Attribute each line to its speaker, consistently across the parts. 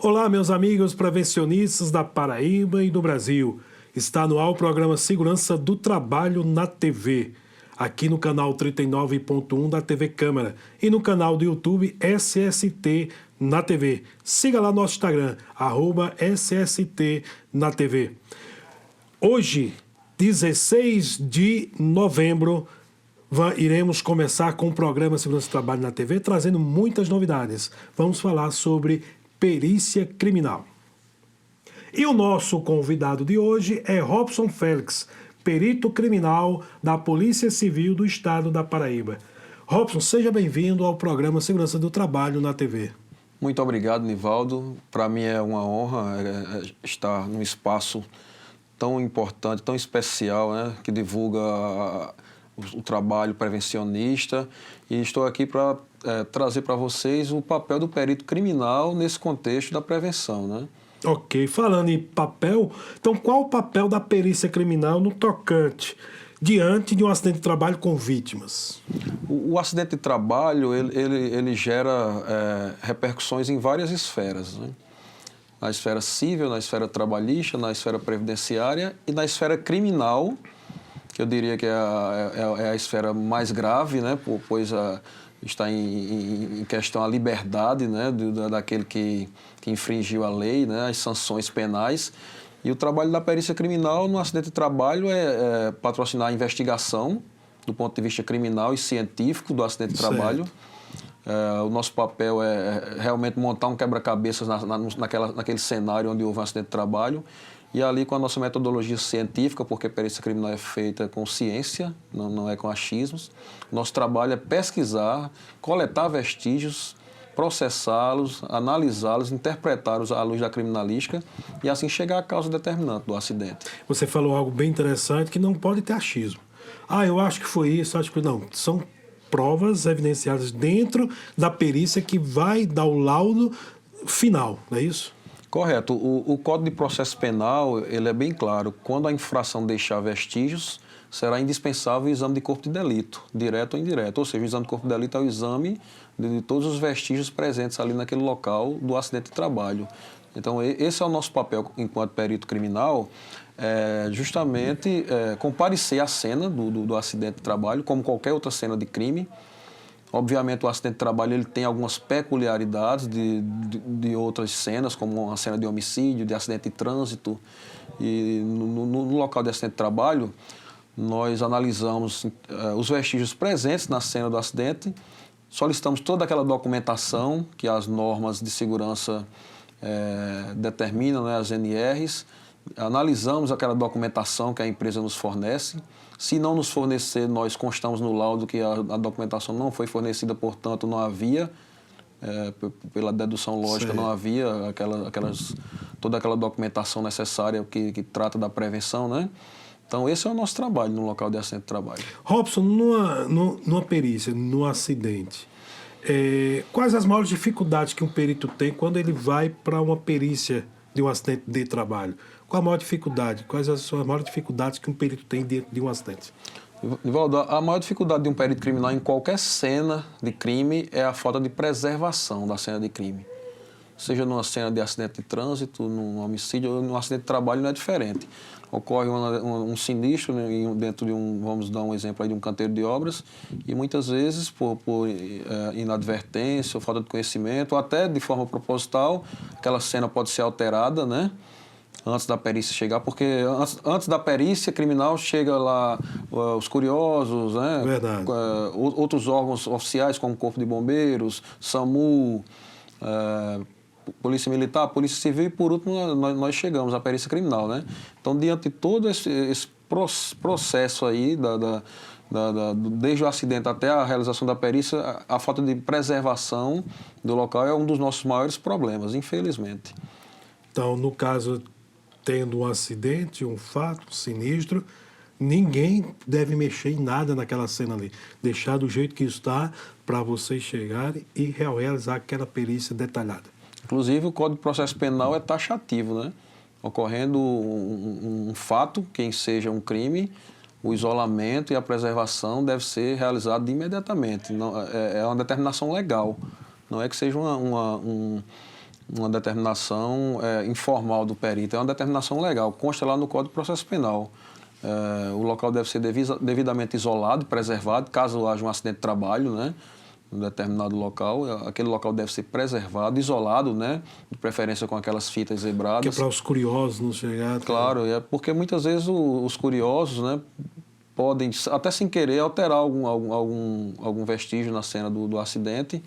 Speaker 1: Olá, meus amigos prevencionistas da Paraíba e do Brasil. Está no ar o programa Segurança do Trabalho na TV, aqui no canal 39.1 da TV Câmara e no canal do YouTube SST na TV. Siga lá nosso Instagram, @SST na TV. Hoje, 16 de novembro, iremos começar com o programa Segurança do Trabalho na TV, trazendo muitas novidades. Vamos falar sobre perícia criminal. E o nosso convidado de hoje é Robson Félix, perito criminal da Polícia Civil do Estado da Paraíba. Robson, seja bem-vindo ao programa Segurança do Trabalho na TV.
Speaker 2: Muito obrigado, Nivaldo. Para mim é uma honra estar num espaço tão importante, tão especial, né, que divulga o trabalho prevencionista, e estou aqui para trazer para vocês o papel do perito criminal nesse contexto da prevenção, né?
Speaker 1: Ok, falando em papel, então qual o papel da perícia criminal no tocante diante de um acidente de trabalho com vítimas?
Speaker 2: O acidente de trabalho, ele gera repercussões em várias esferas, né? Na esfera civil, na esfera trabalhista, na esfera previdenciária e na esfera criminal, que eu diria que é a esfera mais grave, né? Pois está em questão a liberdade, né? Daquele que infringiu a lei, né? As sanções penais. E o trabalho da perícia criminal no acidente de trabalho é patrocinar a investigação do ponto de vista criminal e científico do acidente de trabalho. O nosso papel é realmente montar um quebra-cabeças naquele cenário onde houve um acidente de trabalho, e ali com a nossa metodologia científica, porque a perícia criminal é feita com ciência, não é com achismos. Nosso trabalho é pesquisar, coletar vestígios, processá-los, analisá-los, interpretá-los à luz da criminalística e assim chegar à causa determinante do acidente.
Speaker 1: Você falou algo bem interessante, que não pode ter achismo. Eu acho que foi isso, acho que não. São provas evidenciadas dentro da perícia que vai dar o laudo final, não é isso?
Speaker 2: Correto. O Código de Processo Penal, ele é bem claro. Quando a infração deixar vestígios, será indispensável o exame de corpo de delito, direto ou indireto. Ou seja, o exame de corpo de delito é o exame de todos os vestígios presentes ali naquele local do acidente de trabalho. Então, esse é o nosso papel enquanto perito criminal, justamente comparecer à cena do acidente de trabalho, como qualquer outra cena de crime. Obviamente, o acidente de trabalho ele tem algumas peculiaridades de outras cenas, como a cena de homicídio, de acidente de trânsito. E no local de acidente de trabalho, nós analisamos os vestígios presentes na cena do acidente, solicitamos toda aquela documentação que as normas de segurança determinam, né, as NRs, analisamos aquela documentação que a empresa nos fornece. Se não nos fornecer, nós constamos no laudo que a documentação não foi fornecida, portanto, não havia, pela dedução lógica, não havia toda aquela documentação necessária que trata da prevenção, né? Então, esse é o nosso trabalho no local de acidente de trabalho.
Speaker 1: Robson, numa perícia, no acidente, quais as maiores dificuldades que um perito tem quando ele vai para uma perícia de um acidente de trabalho? Qual a maior dificuldade? Quais as maiores dificuldades que um perito tem dentro de um acidente?
Speaker 2: Nivaldo, a maior dificuldade de um perito criminal em qualquer cena de crime é a falta de preservação da cena de crime. Seja numa cena de acidente de trânsito, num homicídio ou num acidente de trabalho, não é diferente. Ocorre um sinistro dentro de vamos dar um exemplo aí, de um canteiro de obras, e muitas vezes por inadvertência ou falta de conhecimento, ou até de forma proposital, aquela cena pode ser alterada, né? Antes da perícia chegar, porque antes da perícia criminal chega lá os curiosos, né?
Speaker 1: Verdade.
Speaker 2: Outros órgãos oficiais, como o Corpo de Bombeiros, SAMU, Polícia Militar, Polícia Civil, e por último nós chegamos à perícia criminal, né? Então, diante de todo esse processo aí, desde o acidente até a realização da perícia, a falta de preservação do local é um dos nossos maiores problemas, infelizmente.
Speaker 1: Então, no caso, tendo um acidente, um fato, um sinistro, ninguém deve mexer em nada naquela cena ali. Deixar do jeito que está para vocês chegarem e realizar aquela perícia detalhada.
Speaker 2: Inclusive, o Código de Processo Penal é taxativo, né? Ocorrendo um fato, quem seja um crime, o isolamento e a preservação deve ser realizado imediatamente. Não, é uma determinação legal. Não é que seja uma determinação informal do perito, é uma determinação legal, consta lá no Código de Processo Penal. O local deve ser devidamente isolado e preservado, caso haja um acidente de trabalho, né, em um determinado local. Aquele local deve ser preservado, isolado, né, de preferência com aquelas fitas zebradas.
Speaker 1: Que é para os curiosos não chegar.
Speaker 2: Claro, porque muitas vezes os curiosos, né, podem, até sem querer, alterar algum vestígio na cena do acidente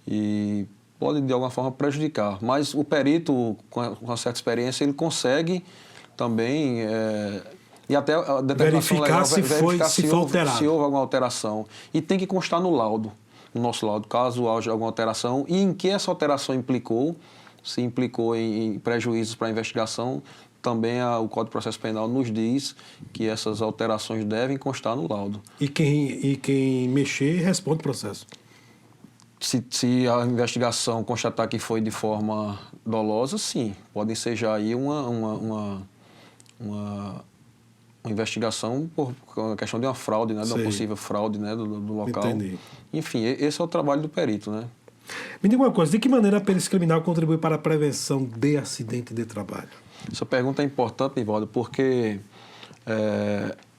Speaker 2: e pode, de alguma forma, prejudicar. Mas o perito, com uma certa experiência, ele consegue também... e até a determinação
Speaker 1: verificar
Speaker 2: legal,
Speaker 1: se foi alterado.
Speaker 2: Se houve alguma alteração. E tem que constar no laudo, no nosso laudo, caso haja alguma alteração, e em que essa alteração implicou, se implicou em prejuízos para a investigação, também o Código de Processo Penal nos diz que essas alterações devem constar no laudo.
Speaker 1: E quem mexer responde o processo.
Speaker 2: Se a investigação constatar que foi de forma dolosa, sim, pode ensejar aí uma investigação por questão de uma fraude, né, de uma possível fraude, né, do local.
Speaker 1: Entendi.
Speaker 2: Enfim, esse é o trabalho do perito, né?
Speaker 1: Me diga uma coisa, de que maneira a perícia criminal contribui para a prevenção de acidente de trabalho?
Speaker 2: Essa pergunta é importante, Nivaldo, porque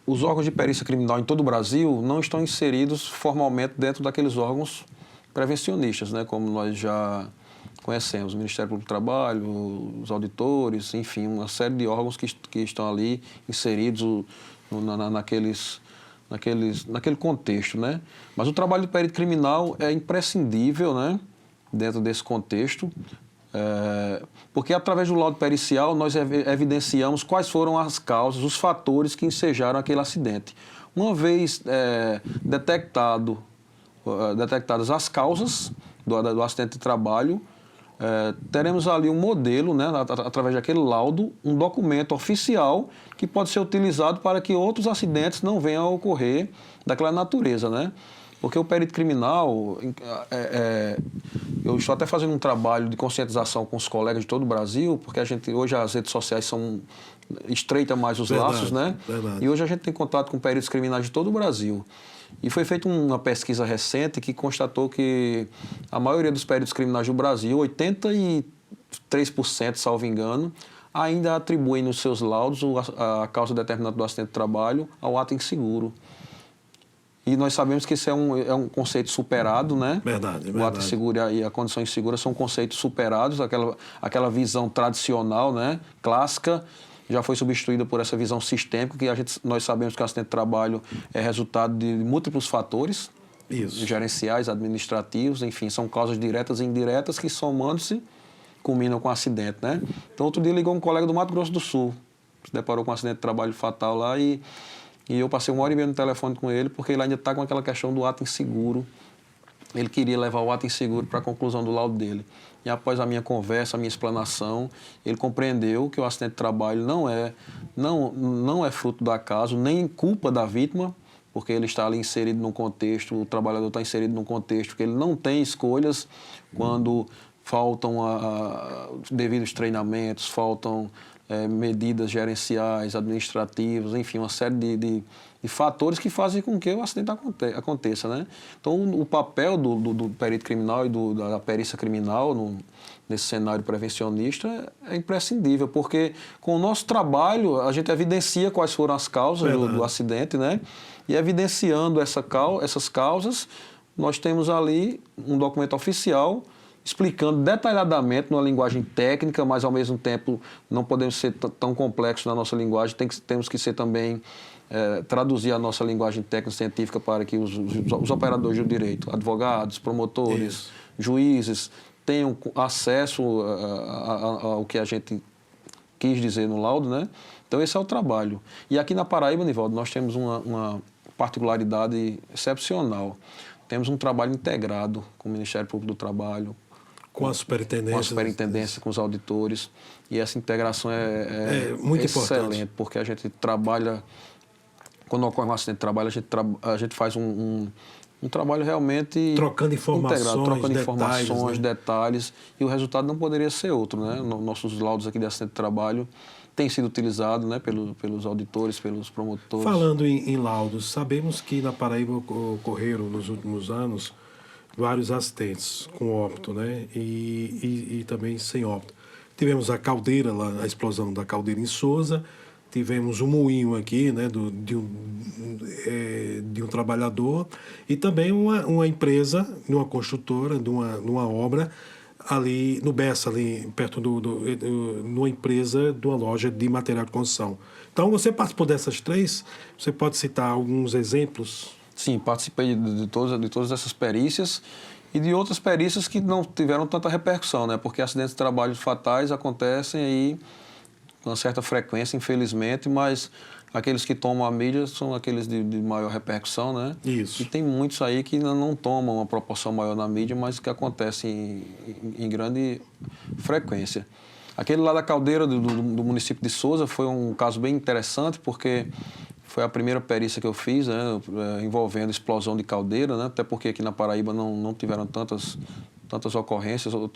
Speaker 2: os órgãos de perícia criminal em todo o Brasil não estão inseridos formalmente dentro daqueles órgãos prevencionistas, né, como nós já conhecemos, o Ministério Público do Trabalho, os auditores, enfim, uma série de órgãos que estão ali inseridos naquele contexto, né? Mas o trabalho do perito criminal é imprescindível, né, dentro desse contexto, porque através do laudo pericial nós evidenciamos quais foram as causas, os fatores que ensejaram aquele acidente. Uma vez detectadas as causas do acidente de trabalho, teremos ali um modelo, né, através daquele laudo, um documento oficial que pode ser utilizado para que outros acidentes não venham a ocorrer daquela natureza, né? Porque o perito criminal, eu estou até fazendo um trabalho de conscientização com os colegas de todo o Brasil, porque hoje as redes sociais estreitam mais os laços, né?
Speaker 1: Verdade.
Speaker 2: E hoje a gente tem contato com peritos criminais de todo o Brasil. E foi feita uma pesquisa recente que constatou que a maioria dos peritos criminais do Brasil, 83%, salvo engano, ainda atribuem nos seus laudos a causa determinada do acidente de trabalho ao ato inseguro. E nós sabemos que isso é um conceito superado, né?
Speaker 1: Verdade.
Speaker 2: O ato inseguro e a condição insegura são conceitos superados, aquela visão tradicional, né, clássica, já foi substituída por essa visão sistêmica, que nós sabemos que o acidente de trabalho é resultado de múltiplos fatores, gerenciais, administrativos, enfim, são causas diretas e indiretas que, somando-se, culminam com o acidente, né? Então, outro dia ligou um colega do Mato Grosso do Sul, se deparou com um acidente de trabalho fatal lá e eu passei 1h30 no telefone com ele, porque ele ainda está com aquela questão do ato inseguro. Ele queria levar o ato inseguro para a conclusão do laudo dele. E após a minha conversa, a minha explanação, ele compreendeu que o acidente de trabalho não é fruto do acaso, nem culpa da vítima, porque ele está ali inserido num contexto, o trabalhador está inserido num contexto que ele não tem escolhas quando faltam devidos treinamentos, faltam medidas gerenciais, administrativas, enfim, uma série de fatores que fazem com que o acidente aconteça, né? Então, o papel do perito criminal e da perícia criminal nesse cenário prevencionista é imprescindível, porque com o nosso trabalho a gente evidencia quais foram as causas do acidente, né? E evidenciando essas causas, nós temos ali um documento oficial explicando detalhadamente numa linguagem técnica, mas ao mesmo tempo não podemos ser tão complexos na nossa linguagem, temos que ser também traduzir a nossa linguagem técnica científica para que os operadores do direito, advogados, promotores, juízes, tenham acesso ao que a gente quis dizer no laudo, né? Então esse é o trabalho. E aqui na Paraíba, Nivaldo, nós temos uma particularidade excepcional. Temos um trabalho integrado com o Ministério Público do Trabalho,
Speaker 1: com a superintendência,
Speaker 2: com os auditores, e essa integração é
Speaker 1: muito
Speaker 2: excelente,
Speaker 1: importante.
Speaker 2: porque a gente trabalha, quando ocorre um acidente de trabalho, a gente faz um trabalho realmente
Speaker 1: trocando
Speaker 2: informações, detalhes, e o resultado não poderia ser outro, né? Nossos laudos aqui de acidente de trabalho têm sido utilizados, né, pelos auditores, pelos promotores.
Speaker 1: Falando em laudos, sabemos que na Paraíba ocorreram nos últimos anos vários acidentes com óbito, né? E também sem óbito. Tivemos a caldeira, lá, a explosão da caldeira em Sousa, tivemos um moinho aqui, né, de um trabalhador, e também uma empresa, de uma construtora, de uma obra, ali no Bessa, ali perto numa empresa, de uma loja de material de construção. Então, você participou dessas três? Você pode citar alguns exemplos?
Speaker 2: Sim, participei de todas essas perícias e de outras perícias que não tiveram tanta repercussão, né? Porque acidentes de trabalho fatais acontecem aí com uma certa frequência, infelizmente, mas aqueles que tomam a mídia são aqueles de maior repercussão, né?
Speaker 1: Isso.
Speaker 2: E tem muitos aí que não tomam uma proporção maior na mídia, mas que acontecem em grande frequência. Aquele lá da caldeira do município de Sousa foi um caso bem interessante, porque foi a primeira perícia que eu fiz, né, envolvendo explosão de caldeira, né, até porque aqui na Paraíba não tiveram tantas ocorrências. Eu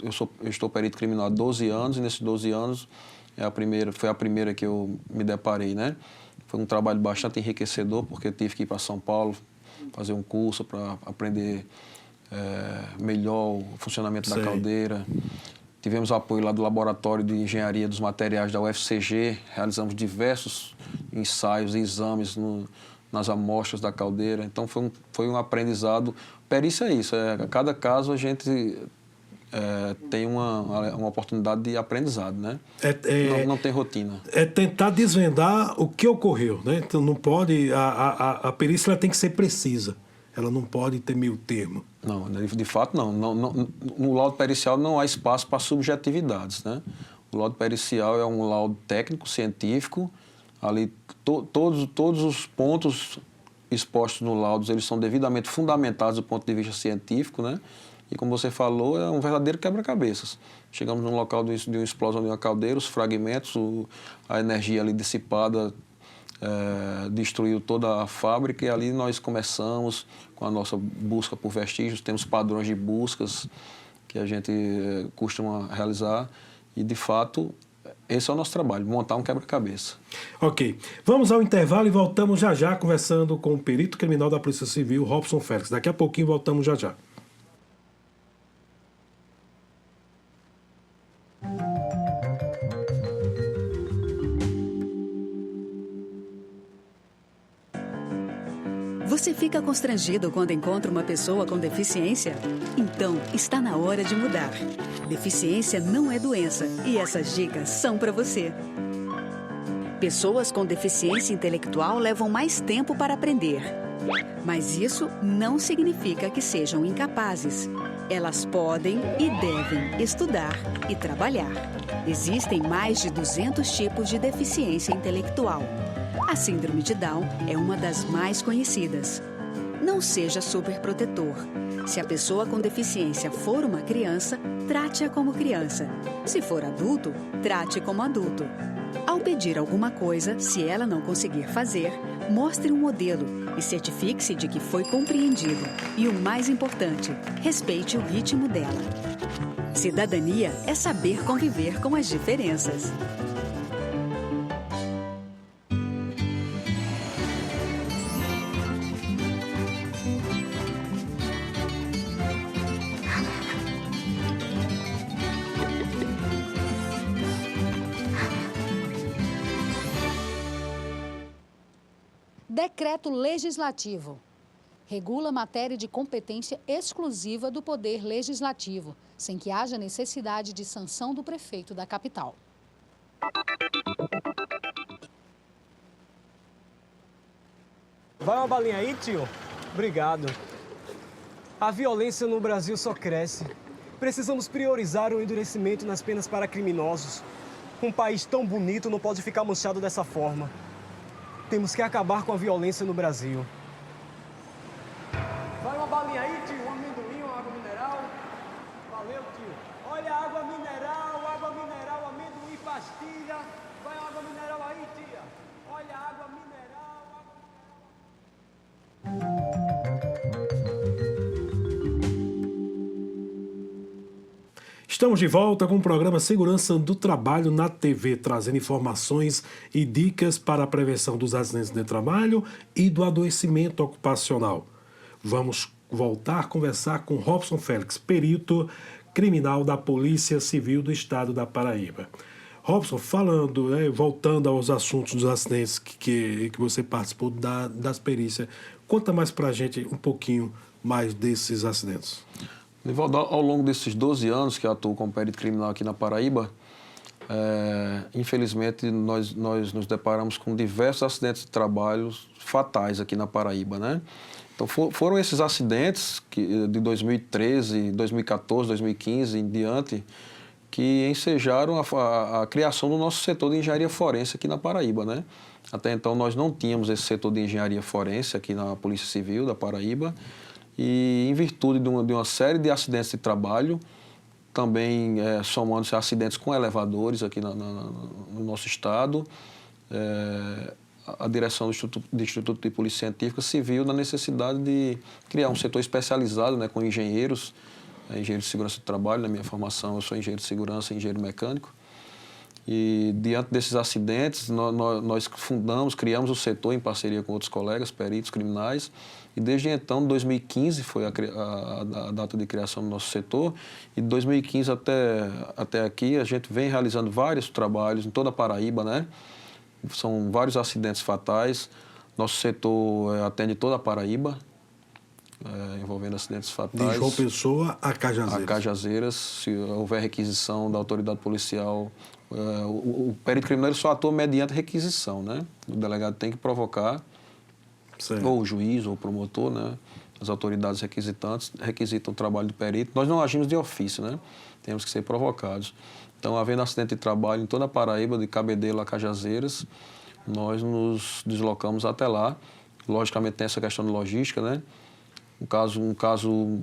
Speaker 2: estou perito criminal há 12 anos, e nesses 12 anos foi a primeira que eu me deparei, né? Foi um trabalho bastante enriquecedor, porque eu tive que ir para São Paulo fazer um curso para aprender melhor o funcionamento da caldeira. Tivemos apoio lá do Laboratório de Engenharia dos Materiais da UFCG, realizamos diversos ensaios e exames nas amostras da caldeira. Então, foi um aprendizado. Perícia é isso, a cada caso a gente tem uma oportunidade de aprendizado, né? Não tem rotina.
Speaker 1: É tentar desvendar o que ocorreu, né? Então, não pode... A perícia ela tem que ser precisa. Ela não pode ter meio termo.
Speaker 2: Não, de fato não. No laudo pericial não há espaço para subjetividades, né? O laudo pericial é um laudo técnico, científico. Ali todos os pontos expostos no laudo, eles são devidamente fundamentados do ponto de vista científico, né? E como você falou, é um verdadeiro quebra-cabeças. Chegamos num local de uma explosão de uma caldeira, os fragmentos, a energia ali dissipada, destruiu toda a fábrica, e ali nós começamos com a nossa busca por vestígios. Temos padrões de buscas que a gente costuma realizar e, de fato, esse é o nosso trabalho, montar um quebra-cabeça.
Speaker 1: Ok. Vamos ao intervalo e voltamos já já conversando com o perito criminal da Polícia Civil, Robson Félix. Daqui a pouquinho voltamos já já.
Speaker 3: Você fica constrangido quando encontra uma pessoa com deficiência? Então, está na hora de mudar. Deficiência não é doença e essas dicas são para você. Pessoas com deficiência intelectual levam mais tempo para aprender. Mas isso não significa que sejam incapazes. Elas podem e devem estudar e trabalhar. Existem mais de 200 tipos de deficiência intelectual. A síndrome de Down é uma das mais conhecidas. Não seja superprotetor. Se a pessoa com deficiência for uma criança, trate-a como criança. Se for adulto, trate como adulto. Ao pedir alguma coisa, se ela não conseguir fazer, mostre um modelo e certifique-se de que foi compreendido. E o mais importante, respeite o ritmo dela. Cidadania é saber conviver com as diferenças.
Speaker 4: Decreto legislativo. Regula matéria de competência exclusiva do Poder Legislativo, sem que haja necessidade de sanção do prefeito da capital.
Speaker 5: Vai uma balinha aí, tio? Obrigado. A violência no Brasil só cresce. Precisamos priorizar o endurecimento nas penas para criminosos. Um país tão bonito não pode ficar manchado dessa forma. Temos que acabar com a violência no Brasil. Vai uma balinha aí, tio? Um amendoim, uma água mineral? Valeu, tio. Olha, água mineral, amendoim, pastilha. Vai água mineral aí, tia. Olha, água mineral,
Speaker 1: Estamos de volta com o programa Segurança do Trabalho na TV, trazendo informações e dicas para a prevenção dos acidentes de trabalho e do adoecimento ocupacional. Vamos voltar a conversar com Robson Félix, perito criminal da Polícia Civil do Estado da Paraíba. Robson, falando, voltando aos assuntos dos acidentes que você participou das perícias, conta mais para a gente um pouquinho mais desses acidentes.
Speaker 2: Nivaldo, ao longo desses 12 anos que atuo como perito criminal aqui na Paraíba, infelizmente nós nos deparamos com diversos acidentes de trabalho fatais aqui na Paraíba, né? Então foram esses acidentes de 2013, 2014, 2015 em diante que ensejaram a criação do nosso setor de engenharia forense aqui na Paraíba, né? Até então nós não tínhamos esse setor de engenharia forense aqui na Polícia Civil da Paraíba e em virtude de uma série de acidentes de trabalho, também somando-se acidentes com elevadores aqui no nosso estado, a direção do Instituto de Polícia Científica se viu na necessidade de criar um setor especializado, né, com engenheiros, engenheiro de segurança do trabalho. Na minha formação eu sou engenheiro de segurança e engenheiro mecânico. E diante desses acidentes nós criamos o setor em parceria com outros colegas, peritos criminais, e desde então, 2015 foi a data de criação do nosso setor, e de 2015 até aqui a gente vem realizando vários trabalhos em toda a Paraíba, né? São vários acidentes fatais. Nosso setor atende toda a Paraíba, envolvendo acidentes fatais.
Speaker 1: De João Pessoa a Cajazeiras.
Speaker 2: A Cajazeiras, se houver requisição da autoridade policial. O perito criminal só atua mediante requisição, né? O delegado tem que provocar, certo, ou o juiz ou o promotor, né? As autoridades requisitantes requisitam o trabalho do perito. Nós não agimos de ofício, né? Temos que ser provocados. Então, havendo acidente de trabalho em toda a Paraíba, de Cabedelo a Cajazeiras, nós nos deslocamos até lá. Logicamente tem essa questão de logística, né? Um caso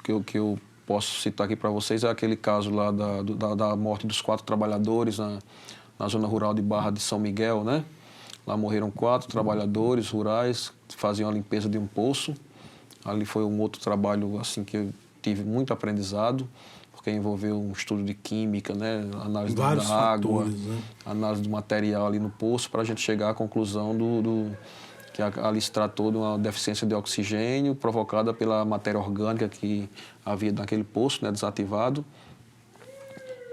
Speaker 2: que eu posso citar aqui para vocês é aquele caso lá da morte dos 4 trabalhadores na zona rural de Barra de São Miguel, né? Lá morreram 4 trabalhadores rurais que faziam a limpeza de um poço. Ali foi um outro trabalho assim que eu tive muito aprendizado, porque envolveu um estudo de química, né? Análise da água, né? Análise do material ali no poço, para a gente chegar à conclusão que ali se tratou de uma deficiência de oxigênio provocada pela matéria orgânica que havia naquele poço, né, desativado,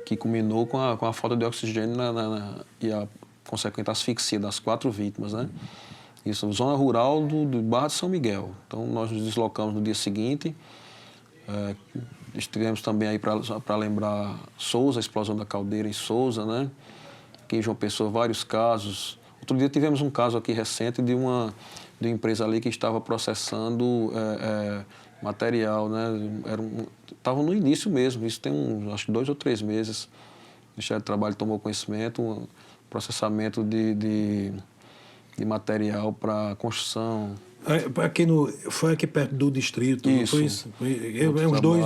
Speaker 2: que culminou com a falta de oxigênio e a consequente asfixia das 4 vítimas, né? Isso, zona rural do Barra de São Miguel. Então, nós nos deslocamos no dia seguinte. Estivemos também aí para lembrar Sousa, a explosão da caldeira em Sousa, né? Aqui em João Pessoa, vários casos. Outro dia tivemos um caso aqui recente de uma empresa ali que estava processando material, né? Estava no início mesmo, isso tem acho que 2 ou 3 meses. O Ministério do Trabalho tomou conhecimento, um processamento de material para construção.
Speaker 1: Foi aqui perto do distrito,
Speaker 2: isso.
Speaker 1: Não foi isso?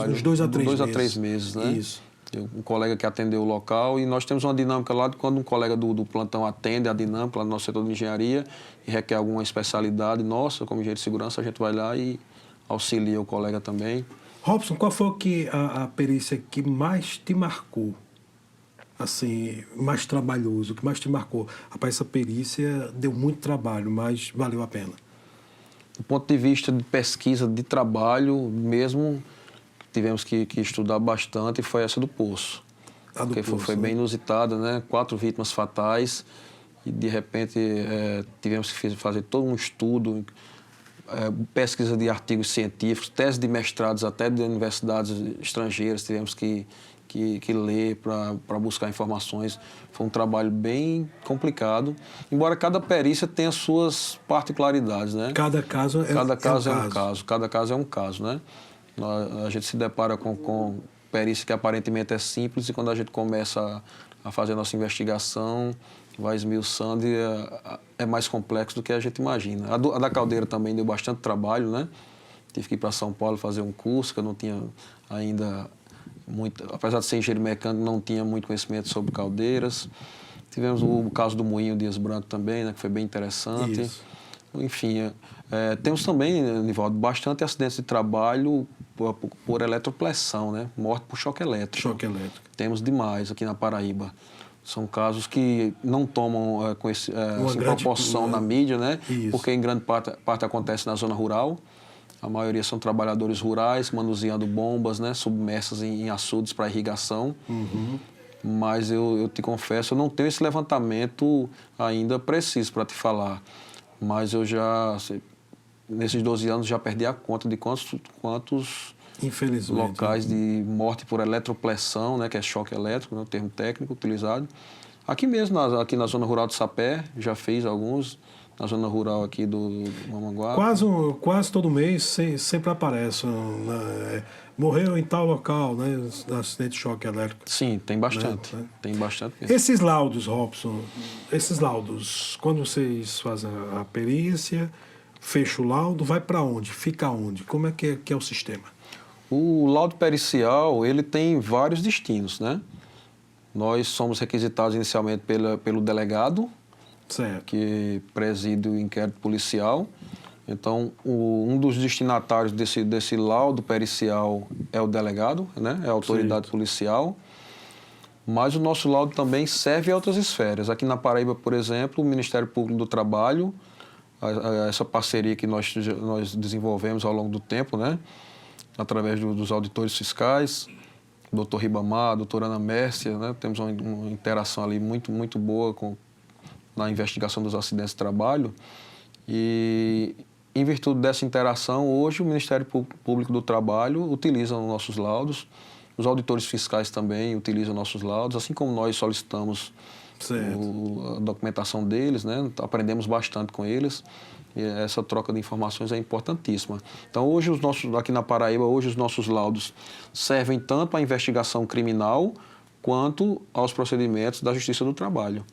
Speaker 1: Uns 2 a 3 meses.
Speaker 2: 2 a 3 meses, né?
Speaker 1: Isso.
Speaker 2: Um colega que atendeu o local, e nós temos uma dinâmica lá de quando um colega do plantão atende a dinâmica lá no nosso setor de engenharia e requer alguma especialidade nossa, como engenheiro de segurança, a gente vai lá e auxilia o colega também.
Speaker 1: Robson, qual foi a perícia que mais te marcou? Assim, mais trabalhoso, que mais te marcou? Rapaz, essa perícia deu muito trabalho, mas valeu a pena.
Speaker 2: Do ponto de vista de pesquisa de trabalho mesmo, tivemos que estudar bastante, e foi essa do poço. Porque foi bem inusitada, né? 4 vítimas fatais e, de repente, tivemos que fazer todo um estudo, pesquisa de artigos científicos, tese de mestrados até de universidades estrangeiras, tivemos que ler para buscar informações. Foi um trabalho bem complicado, embora cada perícia tenha suas particularidades, né?
Speaker 1: Cada caso é
Speaker 2: um caso, né? A gente se depara com perícia que aparentemente é simples, e quando a gente começa a fazer a nossa investigação, vai esmiuçando e é mais complexo do que a gente imagina. A da caldeira também deu bastante trabalho, né? Tive que ir para São Paulo fazer um curso, que eu não tinha ainda muito, apesar de ser engenheiro mecânico, não tinha muito conhecimento sobre caldeiras. Tivemos o caso do Moinho Dias Branco também, né, que foi bem interessante. Isso. Enfim, temos também, Nivaldo, bastante acidentes de trabalho por eletropressão, né? Morte por choque elétrico.
Speaker 1: Choque elétrico.
Speaker 2: Temos demais aqui na Paraíba. São casos que não tomam proporção na mídia, né?
Speaker 1: Isso.
Speaker 2: Porque em grande parte acontece na zona rural. A maioria são trabalhadores rurais, manuseando bombas, né, submersas em açudes para irrigação. Mas eu te confesso, eu não tenho esse levantamento ainda preciso para te falar. Mas eu já, nesses 12 anos, já perdi a conta de quantos
Speaker 1: Infelizmente.
Speaker 2: locais de morte por eletropressão, né, que é choque elétrico, né, o termo técnico utilizado. Aqui mesmo, aqui na zona rural de Sapé, já fiz alguns. Na zona rural aqui do Mamanguape.
Speaker 1: Quase todo mês sempre aparece. Morreu em tal local, né? Acidente de choque elétrico.
Speaker 2: Sim, tem bastante.
Speaker 1: Né?
Speaker 2: Tem bastante mesmo.
Speaker 1: Esses laudos, Robson, quando vocês fazem a perícia, fecha o laudo, vai para onde? Fica onde? Como é que é o sistema?
Speaker 2: O laudo pericial, ele tem vários destinos, né? Nós somos requisitados inicialmente pelo delegado,
Speaker 1: Certo.
Speaker 2: que preside o inquérito policial. Então, um dos destinatários desse laudo pericial é o delegado, né? É a autoridade policial. Mas o nosso laudo também serve a outras esferas. Aqui na Paraíba, por exemplo, o Ministério Público do Trabalho, essa parceria que nós desenvolvemos ao longo do tempo, né? Através dos auditores fiscais, doutor Ribamar, doutora Ana Mércia, né? Temos uma interação ali muito boa na investigação dos acidentes de trabalho. E, em virtude dessa interação, hoje o Ministério Público do Trabalho utiliza os nossos laudos, os auditores fiscais também utilizam nossos laudos, assim como nós solicitamos a documentação deles, né? Aprendemos bastante com eles, e essa troca de informações é importantíssima. Então, hoje aqui na Paraíba, hoje os nossos laudos servem tanto à investigação criminal quanto aos procedimentos da Justiça do Trabalho.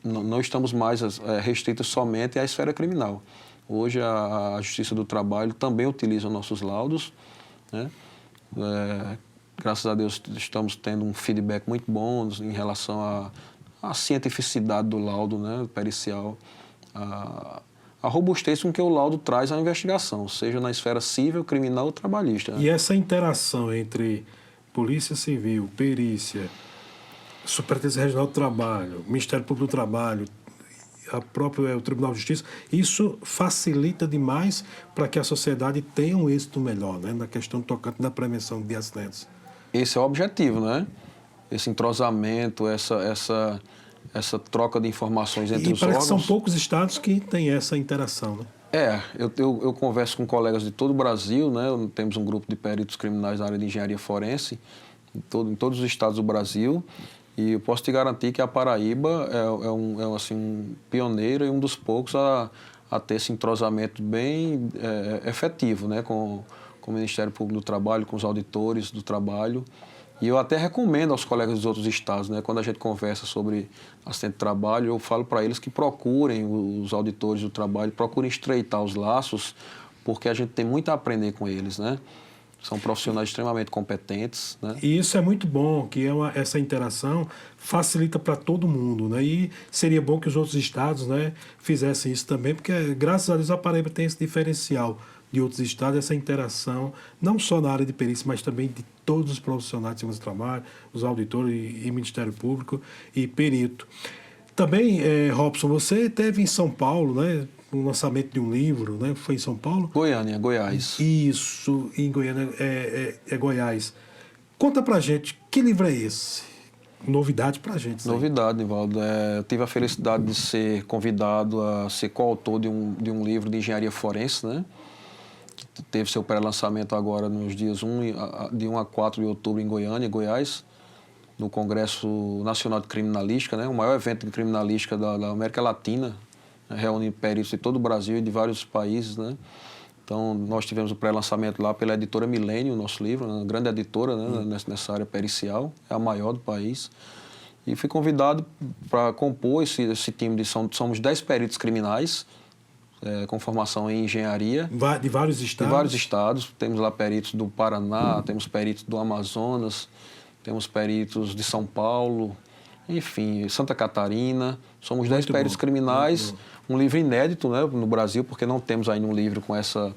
Speaker 2: Não estamos mais restritos somente à esfera criminal. Hoje a Justiça do Trabalho também utiliza nossos laudos, né? Graças a Deus estamos tendo um feedback muito bom em relação à cientificidade do laudo, né, pericial, a robustez com que o laudo traz à investigação, seja na esfera civil, criminal ou trabalhista.
Speaker 1: E essa interação entre Polícia Civil, perícia, Superintendência Regional do Trabalho, Ministério Público do Trabalho, o Tribunal de Justiça, isso facilita demais para que a sociedade tenha um êxito melhor, né, na questão tocante da prevenção de acidentes. Esse
Speaker 2: é o objetivo, né? Esse entrosamento, essa troca de informações entre os órgãos.
Speaker 1: E parece que são poucos estados que têm essa interação, né?
Speaker 2: Eu converso com colegas de todo o Brasil, né? Temos um grupo de peritos criminais na área de engenharia forense em todos os estados do Brasil. E eu posso te garantir que a Paraíba é um pioneiro e um dos poucos a ter esse entrosamento bem efetivo, né, com o Ministério Público do Trabalho, com os auditores do trabalho. E eu até recomendo aos colegas dos outros estados, né, quando a gente conversa sobre acidente de trabalho, eu falo para eles que procurem os auditores do trabalho, procurem estreitar os laços, porque a gente tem muito a aprender com eles, né? São profissionais extremamente competentes, né? E isso é muito bom, que essa interação facilita para todo mundo, né? E seria bom que os outros estados, né, fizessem isso também, porque, graças a Deus, a Paraíba tem esse diferencial de outros estados, essa interação, não só na área de perícia, mas também de todos os profissionais de segurança do trabalho, os auditores e Ministério Público e perito. Também, Robson, você esteve em São Paulo, né? O lançamento de um livro, né? Foi em São Paulo? Goiânia, Goiás.
Speaker 1: Isso, em Goiânia, Goiás. Conta pra gente, que livro é esse? Novidade pra gente.
Speaker 2: Novidade, Nivaldo. Eu tive a felicidade de ser convidado a ser coautor de um livro de engenharia forense, né? Que teve seu pré-lançamento agora nos dias de 1 a 4 de outubro em Goiânia, Goiás, no Congresso Nacional de Criminalística, né? O maior evento de criminalística da América Latina, reúne peritos de todo o Brasil e de vários países, né? Então, nós tivemos o pré-lançamento lá pela editora Milênio, o nosso livro, uma grande editora, né, nessa área pericial, é a maior do país. E fui convidado para compor esse time somos 10 peritos criminais, com formação em engenharia.
Speaker 1: De vários estados?
Speaker 2: De vários estados. Temos lá peritos do Paraná, temos peritos do Amazonas, temos peritos de São Paulo, enfim, Santa Catarina. Somos 10 peritos criminais. Um livro inédito, né, no Brasil, porque não temos ainda um livro com essa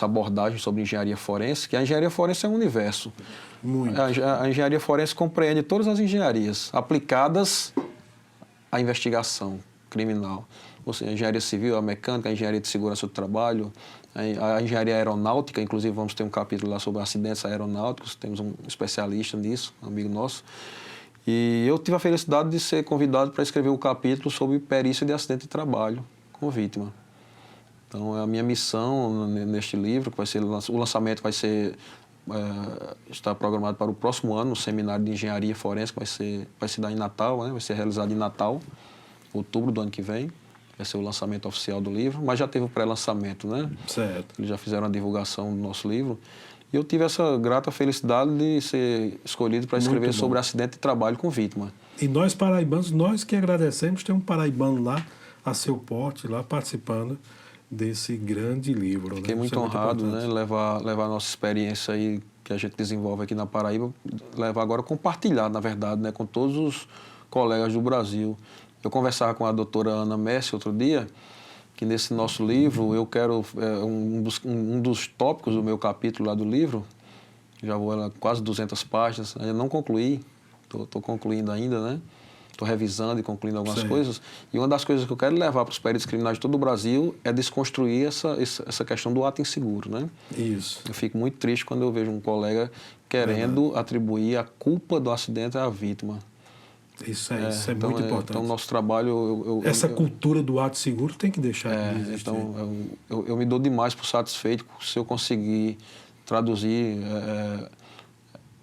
Speaker 2: abordagem sobre engenharia forense, que a engenharia forense é um universo.
Speaker 1: Muito.
Speaker 2: A engenharia forense compreende todas as engenharias aplicadas à investigação criminal. ou seja, a engenharia civil, a mecânica, a engenharia de segurança do trabalho, a engenharia aeronáutica, inclusive vamos ter um capítulo lá sobre acidentes aeronáuticos, temos um especialista nisso, um amigo nosso. E eu tive a felicidade de ser convidado para escrever um capítulo sobre perícia de acidente de trabalho com vítima. Então, a minha missão neste livro, que vai ser, o lançamento vai ser, está programado para o próximo ano, no seminário de engenharia forense, que vai se dar em Natal, né? Vai ser realizado em Natal, outubro do ano que vem. Vai ser o lançamento oficial do livro, mas já teve o pré-lançamento, né?
Speaker 1: Certo.
Speaker 2: Eles já fizeram a divulgação do nosso livro. E eu tive essa grata felicidade de ser escolhido para escrever sobre acidente de trabalho com vítima.
Speaker 1: E nós paraibanos, nós que agradecemos, tem um paraibano lá, a seu porte, lá participando desse grande livro.
Speaker 2: Fiquei muito honrado, né? Levar a nossa experiência aí que a gente desenvolve aqui na Paraíba, levar agora, compartilhar, na verdade, né? Com todos os colegas do Brasil. Eu conversava com a doutora Ana Messi outro dia, que nesse nosso livro, eu quero, um dos tópicos do meu capítulo lá do livro, já vou a quase 200 páginas, eu não concluí, estou concluindo ainda, né? Estou revisando e concluindo algumas coisas, e uma das coisas que eu quero levar para os peritos criminais de todo o Brasil é desconstruir essa questão do ato inseguro, né?
Speaker 1: Isso.
Speaker 2: Eu fico muito triste quando eu vejo um colega querendo atribuir a culpa do acidente à vítima.
Speaker 1: Isso é
Speaker 2: então,
Speaker 1: muito importante.
Speaker 2: Então, nosso trabalho...
Speaker 1: Essa cultura do ato seguro tem que deixar de existir.
Speaker 2: Então, eu me dou demais por satisfeito se eu conseguir traduzir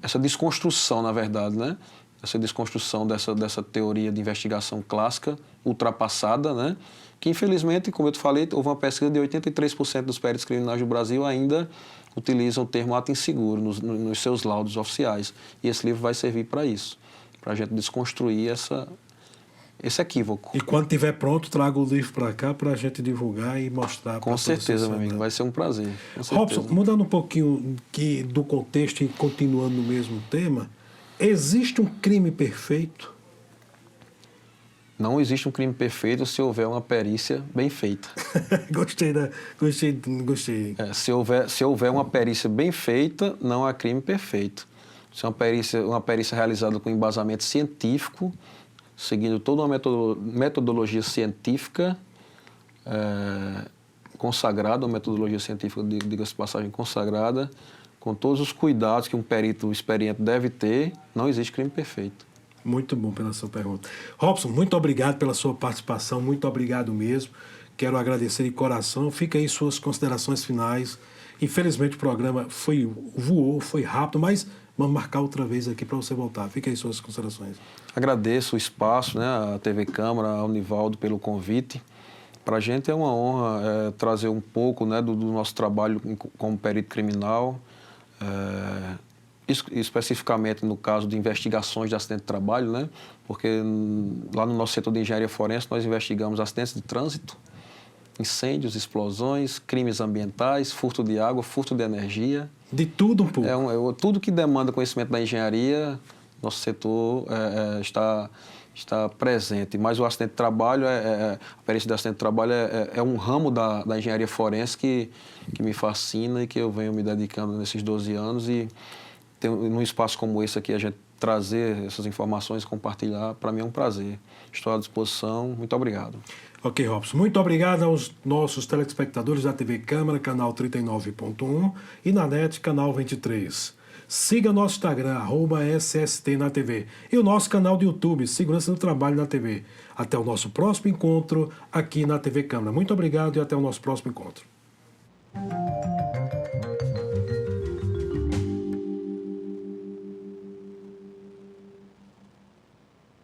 Speaker 2: essa desconstrução, na verdade, né? Essa desconstrução dessa teoria de investigação clássica, ultrapassada, né? Que, infelizmente, como eu te falei, houve uma pesquisa de 83% dos peritos criminais do Brasil ainda utilizam o termo ato inseguro nos seus laudos oficiais. E esse livro vai servir para isso, para a gente desconstruir esse equívoco.
Speaker 1: E quando estiver pronto, traga o livro para cá para a gente divulgar e mostrar.
Speaker 2: Com certeza, meu amigo, vai ser um prazer.
Speaker 1: Robson, mudando um pouquinho do contexto e continuando no mesmo tema, existe um crime perfeito?
Speaker 2: Não existe um crime perfeito se houver uma perícia bem feita.
Speaker 1: Gostei.
Speaker 2: Se houver uma perícia bem feita, não há crime perfeito. Se é uma perícia realizada com embasamento científico, seguindo toda uma metodologia científica consagrada, uma metodologia científica, diga-se de passagem, consagrada, com todos os cuidados que um perito experiente deve ter, não existe crime perfeito.
Speaker 1: Muito bom pela sua pergunta. Robson, muito obrigado pela sua participação, muito obrigado mesmo. Quero agradecer de coração. Fica aí suas considerações finais. Infelizmente o programa voou, foi rápido, mas vamos marcar outra vez aqui para você voltar. Fica aí suas considerações.
Speaker 2: Agradeço o espaço, né, a TV Câmara, ao Nivaldo pelo convite. Para a gente é uma honra trazer um pouco, né, do nosso trabalho como perito criminal, especificamente no caso de investigações de acidente de trabalho, né, porque lá no nosso setor de engenharia forense nós investigamos acidentes de trânsito, incêndios, explosões, crimes ambientais, furto de água, furto de energia.
Speaker 1: De tudo um pouco.
Speaker 2: Tudo que demanda conhecimento da engenharia, nosso setor está presente. Mas o acidente de trabalho, a perícia de acidente de trabalho é um ramo da engenharia forense que me fascina e que eu venho me dedicando nesses 12 anos. E num espaço como esse aqui, a gente trazer essas informações, compartilhar, para mim é um prazer. Estou à disposição. Muito obrigado.
Speaker 1: Ok, Robson. Muito obrigado aos nossos telespectadores da TV Câmara, canal 39.1 e na NET, canal 23. Siga nosso Instagram, @SST na TV e o nosso canal do YouTube, Segurança do Trabalho na TV. Até o nosso próximo encontro aqui na TV Câmara. Muito obrigado e até o nosso próximo encontro.